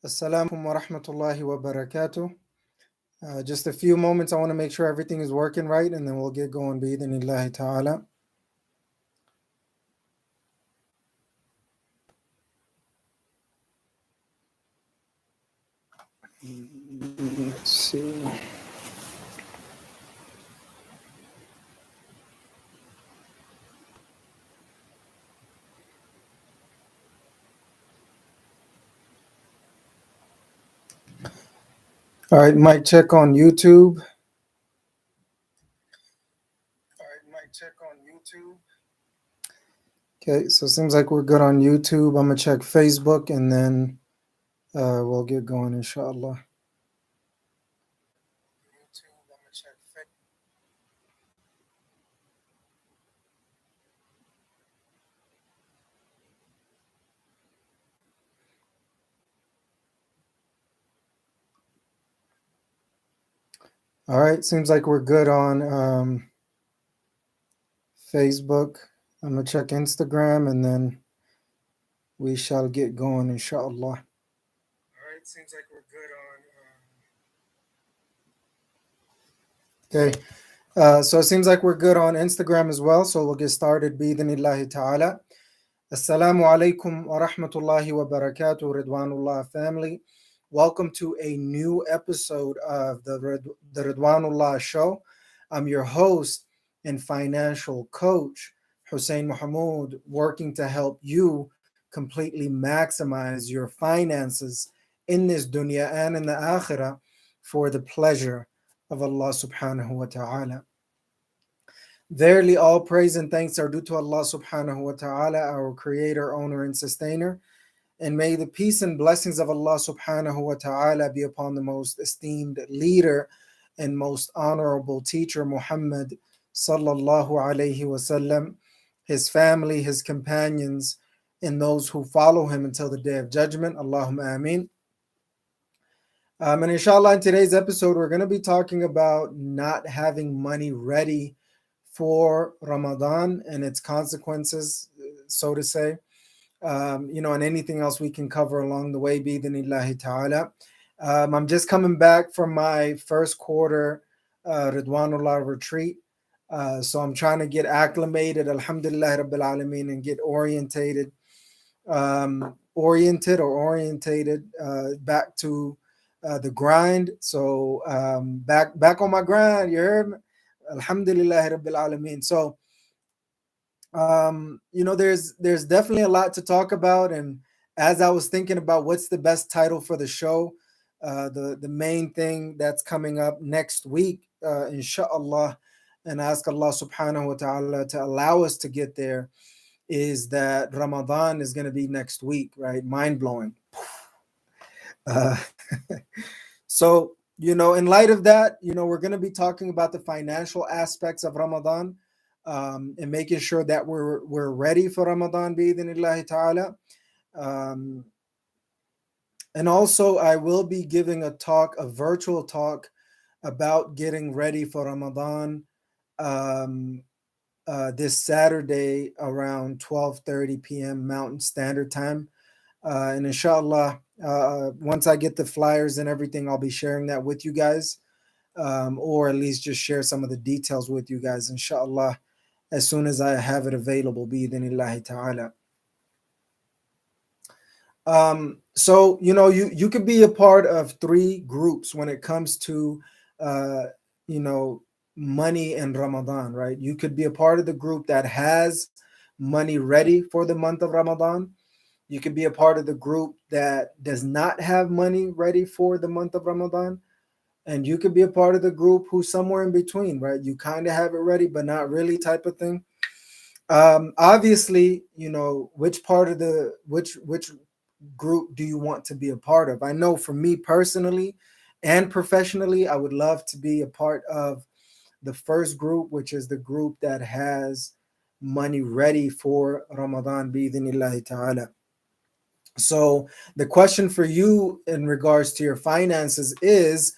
Assalamu alaikum wa rahmatullahi wa barakatuh. Just a few moments. I want to make sure everything is working right, and then we'll get going. Bi-idhnillahi ta'ala. Let's see. All right, mic check on YouTube. Okay, so it seems like we're good on YouTube. I'm gonna check Facebook, and then we'll get going, inshallah. All right, seems like we're good on Facebook. I'm gonna check Instagram, and then we shall get going, inshallah. Okay, so it seems like we're good on Instagram as well. So we'll get started. Bi-idhnillahi ta'ala. Assalamu alaikum wa rahmatullahi wa barakatuh, Ridwanullah family. Welcome to a new episode of the Ridwanullah Show. I'm your host and financial coach, Hussein Mohamud, working to help you completely maximize your finances in this dunya and in the akhirah for the pleasure of Allah subhanahu wa ta'ala. Verily, all praise and thanks are due to Allah subhanahu wa ta'ala, our creator, owner, and sustainer. And may the peace and blessings of Allah subhanahu wa ta'ala be upon the most esteemed leader and most honorable teacher, Muhammad sallallahu alayhi wasallam, his family, his companions, and those who follow him until the day of judgment. Allahumma ameen. And inshallah, in today's episode, we're going to be talking about not having money ready for Ramadan and its consequences, so to say. And anything else we can cover along the way, bi-idhnillahi ta'ala. I'm just coming back from my first quarter Ridwanullah retreat. So I'm trying to get acclimated, alhamdulillah rabbil alameen, and get orientated back to the grind. So back on my grind, you heard me? Alhamdulillah rabbil alameen. So there's definitely a lot to talk about, and as I was thinking about what's the best title for the show, the main thing that's coming up next week, inshallah, and ask Allah subhanahu wa ta'ala to allow us to get there, is that Ramadan is going to be next week, right? Mind blowing. uh, so in light of that, we're going to be talking about the financial aspects of Ramadan, and making sure that we're ready for Ramadan, bi-idhnillahi ta'ala. And also, I will be giving a virtual talk about getting ready for Ramadan this Saturday around 12:30 p.m. Mountain Standard Time. And inshallah, once I get the flyers and everything, I'll be sharing that with you guys, or at least just share some of the details with you guys, inshallah, as soon as I have it available, bi-idhnillahi ta'ala. So you could be a part of three groups when it comes to money and Ramadan, right? You could be a part of the group that has money ready for the month of Ramadan. You could be a part of the group that does not have money ready for the month of Ramadan. And you could be a part of the group who's somewhere in between, right? You kind of have it ready, but not really, type of thing. Obviously, which group do you want to be a part of? I know for me personally and professionally, I would love to be a part of the first group, which is the group that has money ready for Ramadan, bi-idhnillahi ta'ala. So the question for you in regards to your finances is,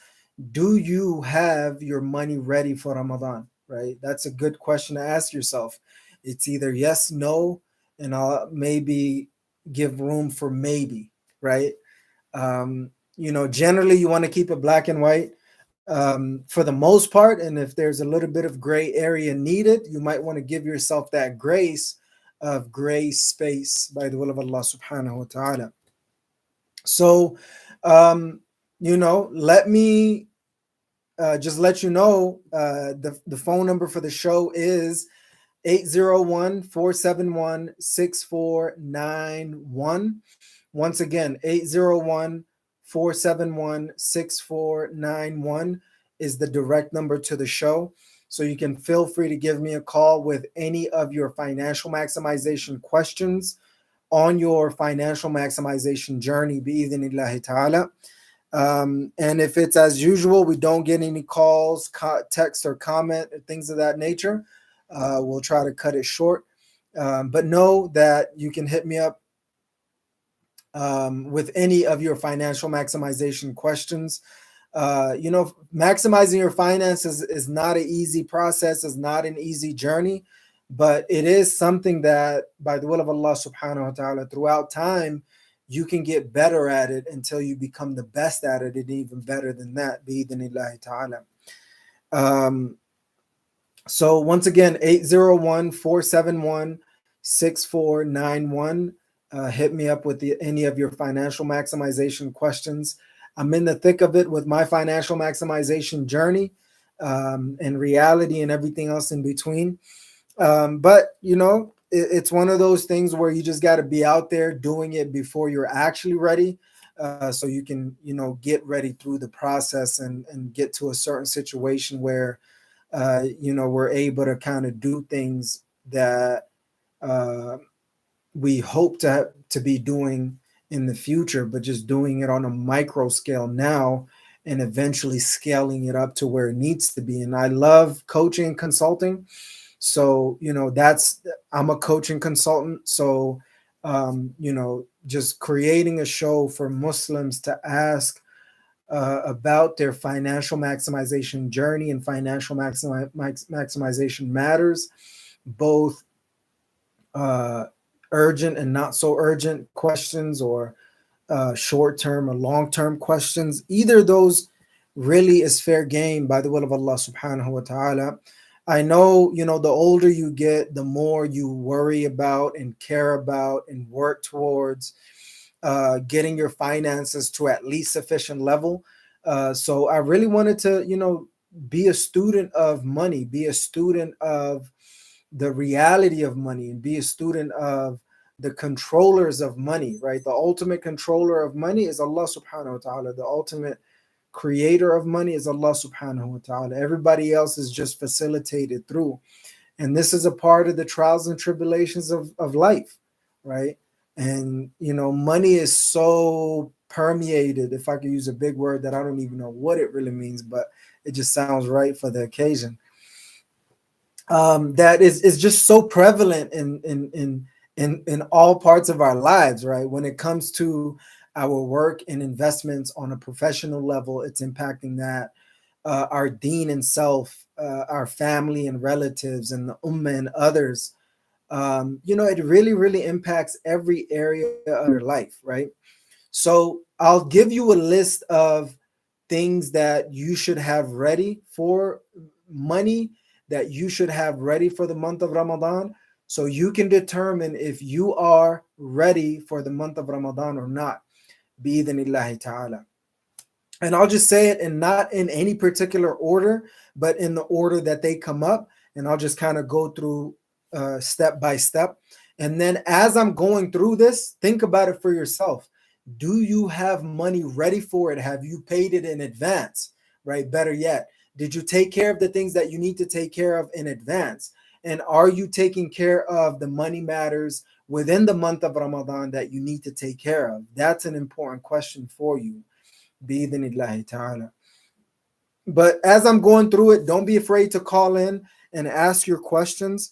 do you have your money ready for Ramadan, right? That's a good question to ask yourself. It's either yes, no, and I'll maybe give room for maybe, right? Generally you want to keep it black and white for the most part. And if there's a little bit of gray area needed, you might want to give yourself that grace of gray space by the will of Allah subhanahu wa ta'ala. So, let me just let you know the phone number for the show is 801-471-6491. Once again, 801-471-6491 is the direct number to the show. So you can feel free to give me a call with any of your financial maximization questions on your financial maximization journey, bi'idhnillahi ta'ala. And if it's as usual, we don't get any calls, text, or comment, things of that nature, we'll try to cut it short. But know that you can hit me up with any of your financial maximization questions. Maximizing your finances is not an easy process, is not an easy journey, but it is something that, by the will of Allah subhanahu wa ta'ala, throughout time, you can get better at it until you become the best at it, and even better than that, bi'idhnillahi ta'ala. So once again, 801-471-6491. Hit me up with any of your financial maximization questions. I'm in the thick of it with my financial maximization journey, and reality and everything else in between. But it's one of those things where you just got to be out there doing it before you're actually ready, so you can get ready through the process and get to a certain situation where we're able to kind of do things that we hope to be doing in the future, but just doing it on a micro scale now and eventually scaling it up to where it needs to be. And I love coaching and consulting. So, I'm a coaching consultant. So, just creating a show for Muslims to ask about their financial maximization journey and financial maximization matters, both urgent and not so urgent questions, or short-term or long-term questions. Either of those really is fair game by the will of Allah subhanahu wa ta'ala. I know, the older you get, the more you worry about and care about and work towards getting your finances to at least sufficient level. So I really wanted to, be a student of money, be a student of the reality of money, and be a student of the controllers of money, right? The ultimate controller of money is Allah subhanahu wa ta'ala. The ultimate creator of money is Allah subhanahu wa ta'ala. Everybody else is just facilitated through. And this is a part of the trials and tribulations of life, right? And, money is so permeated, if I could use a big word that I don't even know what it really means, but it just sounds right for the occasion. That is just so prevalent in all parts of our lives, right? When it comes to our work and investments on a professional level, it's impacting that. Our deen and self, our family and relatives, and the ummah and others. It really, really impacts every area of your life, right? So I'll give you a list of things that you should have ready for money, that you should have ready for the month of Ramadan, so you can determine if you are ready for the month of Ramadan or not, bi'idhnillahi ta'ala. And I'll just say it, and not in any particular order, but in the order that they come up. And I'll just kind of go through step by step. And then as I'm going through this, think about it for yourself. Do you have money ready for it? Have you paid it in advance, right? Better yet, did you take care of the things that you need to take care of in advance? And are you taking care of the money matters within the month of Ramadan that you need to take care of? That's an important question for you, bi'idhnillahi ta'ala. But as I'm going through it, don't be afraid to call in and ask your questions.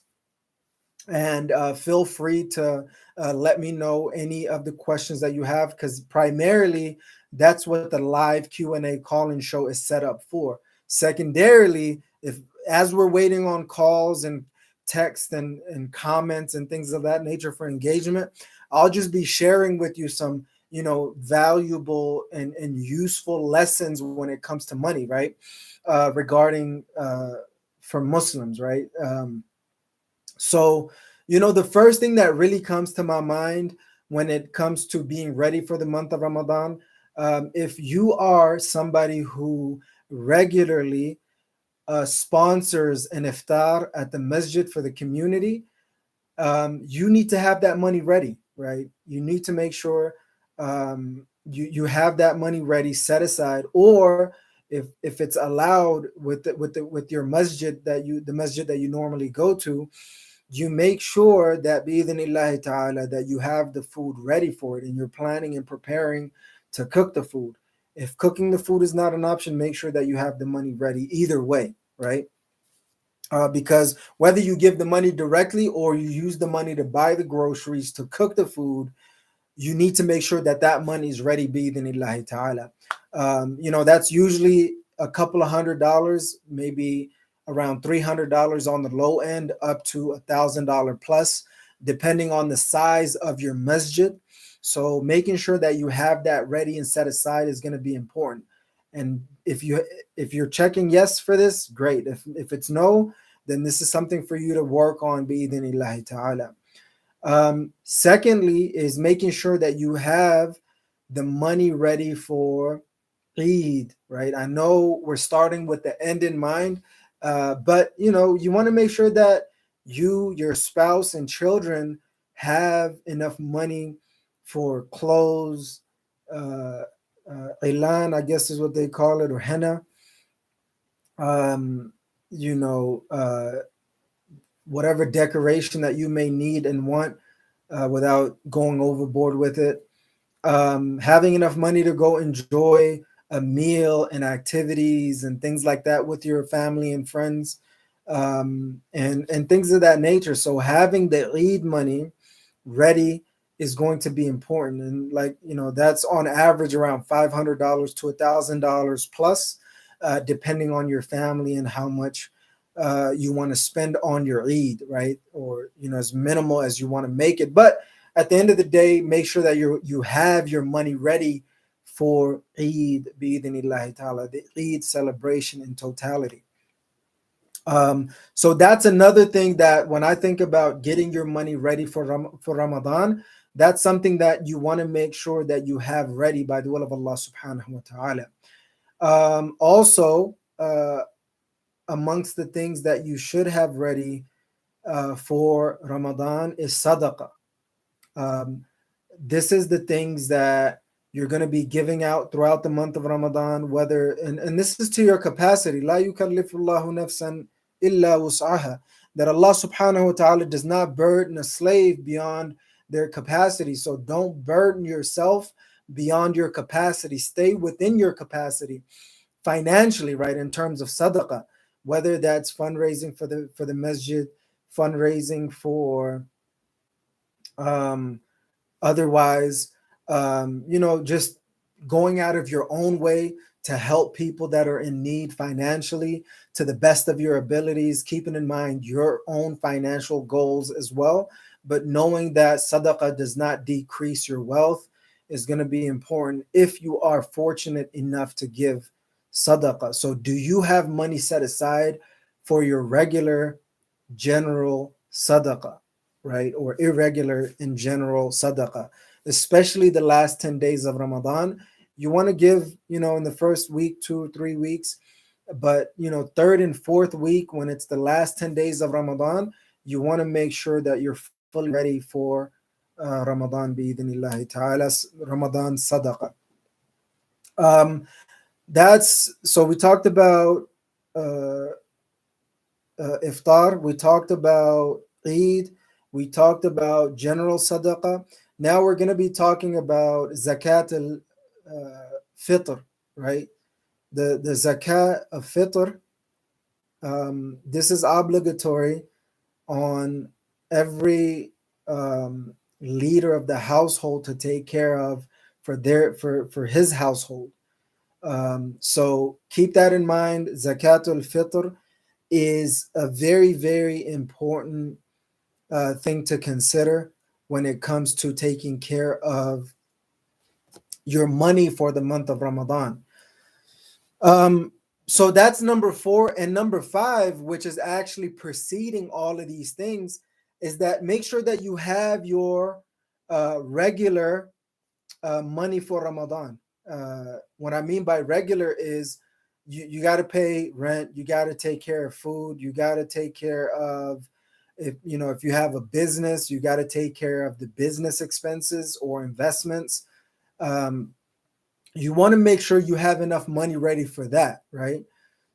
And feel free to let me know any of the questions that you have, because primarily that's what the live Q&A call-in show is set up for. Secondarily, if as we're waiting on calls and text and comments and things of that nature for engagement, I'll just be sharing with you some valuable and useful lessons when it comes to money, right? Regarding for Muslims, right? So, the first thing that really comes to my mind when it comes to being ready for the month of Ramadan, if you are somebody who regularly sponsors an iftar at the masjid for the community, you need to have that money ready, right? You need to make sure you have that money ready, set aside, or if it's allowed with your masjid the masjid that you normally go to, you make sure that bi'idhnillahi ta'ala that you have the food ready for it and you're planning and preparing to cook the food. If cooking the food is not an option, make sure that you have the money ready either way, right? Because whether you give the money directly or you use the money to buy the groceries to cook the food, you need to make sure that that money is ready bi'idhnillahi ta'ala. That's usually a couple of $100, maybe around $300 on the low end, up to $1,000 plus, depending on the size of your masjid. So making sure that you have that ready and set aside is going to be important. And if you're checking yes for this, great. If it's no, then this is something for you to work on bi'idhnillahi ta'ala. Secondly, is making sure that you have the money ready for Eid, right? I know we're starting with the end in mind, but you want to make sure that you, your spouse, and children have enough money for clothes, ilan, I guess is what they call it, or henna. Um, you know, Whatever decoration that you may need and want, without going overboard with it. Having enough money to go enjoy a meal and activities and things like that with your family and friends, and things of that nature. So having the Eid money ready is going to be important, and that's on average around $500 to $1,000 plus, depending on your family and how much you want to spend on your Eid, right? Or as minimal as you want to make it. But at the end of the day, make sure that you have your money ready for Eid bi'idhnillahi ta'ala, the Eid celebration in totality. So that's another thing that when I think about getting your money ready for for Ramadan, that's something that you want to make sure that you have ready by the will of Allah subhanahu wa ta'ala. Also, amongst the things that you should have ready for Ramadan is sadaqah. Um, this is the things that you're going to be giving out throughout the month of Ramadan, and this is to your capacity. La yukallifullahu nafsan illa wus'aha. That Allah subhanahu wa ta'ala does not burden a slave beyond their capacity. So don't burden yourself beyond your capacity. Stay within your capacity financially, right? In terms of sadaqah, whether that's fundraising for the masjid, fundraising for um, otherwise, just going out of your own way to help people that are in need financially to the best of your abilities, keeping in mind your own financial goals as well. But knowing that sadaqah does not decrease your wealth is going to be important if you are fortunate enough to give sadaqah. So, do you have money set aside for your regular general sadaqah, right? Or irregular in general sadaqah, especially the last 10 days of Ramadan. You want to give, in the first week, 2 or 3 weeks, but, third and fourth week, when it's the last 10 days of Ramadan, you want to make sure that you're fully ready for Ramadan bi'idhnillahi ta'ala, Ramadan sadaqah. That's so we talked about uh, iftar, we talked about Eid, we talked about general sadaqah. Now we're going to be talking about zakat al fitr, right? The zakat of fitr. This is obligatory on every leader of the household to take care of for his household. So keep that in mind. Zakatul fitr is a very, very important thing to consider when it comes to taking care of your money for the month of Ramadan. Um, so that's number four. And number five, which is actually preceding all of these things, is that make sure that you have your regular money for Ramadan. What I mean by regular is you got to pay rent, you got to take care of food, you got to take care of, if you have a business, you got to take care of the business expenses or investments. Um, you want to make sure you have enough money ready for that, right?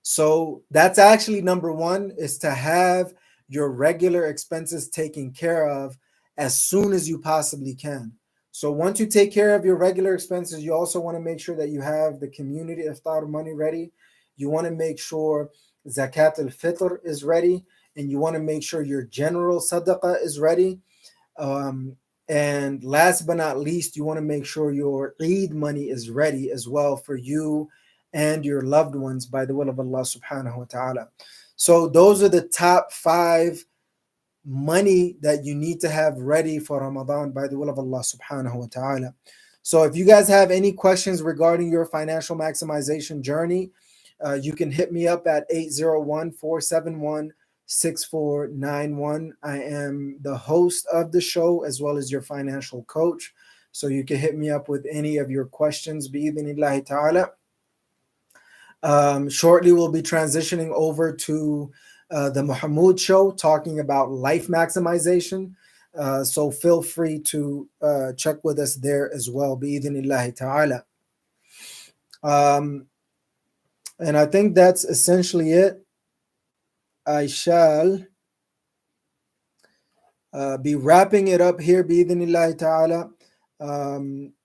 So that's actually number one, is to have your regular expenses taken care of as soon as you possibly can. So once you take care of your regular expenses, you also want to make sure that you have the community iftar money ready. You want to make sure zakat al-fitr is ready, and you want to make sure your general sadaqah is ready. um, and last but not least, you want to make sure your Eid money is ready as well for you and your loved ones by the will of Allah subhanahu wa ta'ala. So those are the top five money that you need to have ready for Ramadan by the will of Allah subhanahu wa ta'ala. So if you guys have any questions regarding your financial maximization journey, you can hit me up at 801-471-6491. I am the host of the show as well as your financial coach. So you can hit me up with any of your questions, bi'idhnillahi ta'ala. Shortly, we'll be transitioning over to the Mohamud Show, talking about life maximization. So feel free to check with us there as well, bi'idhnillahi ta'ala. Um, and I think that's essentially it. I shall be wrapping it up here, bi'idhnillahi ta'ala.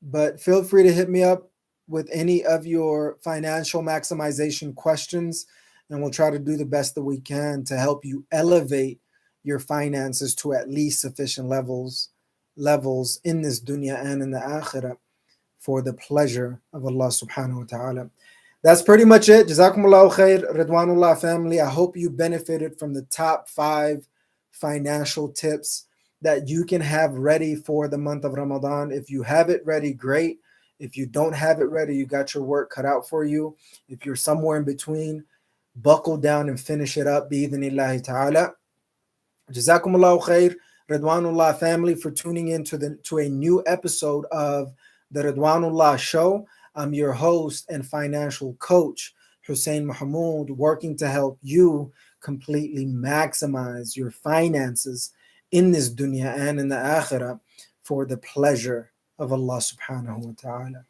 But feel free to hit me up with any of your financial maximization questions, and we'll try to do the best that we can to help you elevate your finances to at least sufficient levels in this dunya and in the akhirah for the pleasure of Allah subhanahu wa ta'ala. That's pretty much it. Jazakumullahu khair, Ridwanullah family. I hope you benefited from the top five financial tips that you can have ready for the month of Ramadan. If you have it ready, great. If you don't have it ready, you got your work cut out for you. If you're somewhere in between, buckle down and finish it up, bi'idhnillahi ta'ala. Jazakumullahu khair, Ridwanullah family, for tuning in to a new episode of the Ridwanullah Show. I'm your host and financial coach, Hussein Mohamud, working to help you completely maximize your finances in this dunya and in the akhirah for the pleasure of Allah subhanahu wa ta'ala.